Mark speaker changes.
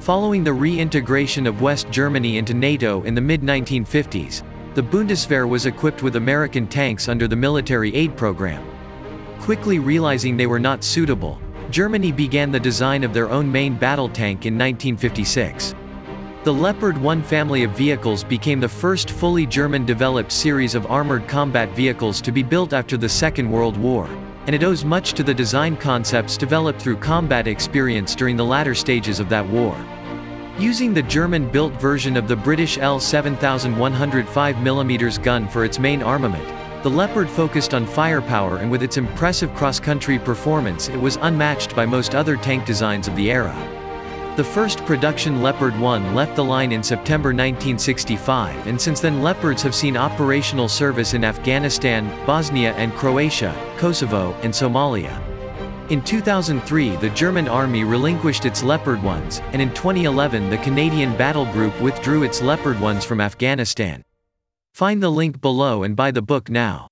Speaker 1: Following the reintegration of West Germany into NATO in the mid-1950s, the Bundeswehr was equipped with American tanks under the military aid program. Quickly realizing they were not suitable, Germany began the design of their own main battle tank in 1956. The Leopard 1 family of vehicles became the first fully German-developed series of armored combat vehicles to be built after the Second World War, and it owes much to the design concepts developed through combat experience during the latter stages of that war. Using the German-built version of the British L-7105 mm gun for its main armament, the Leopard focused on firepower, and with its impressive cross-country performance it was unmatched by most other tank designs of the era. The first production Leopard 1 left the line in September 1965, and since then Leopards have seen operational service in Afghanistan, Bosnia and Croatia, Kosovo, and Somalia. In 2003 the German Army relinquished its Leopard 1s, and in 2011 the Canadian Battle Group withdrew its Leopard 1s from Afghanistan. Find the link below and buy the book now.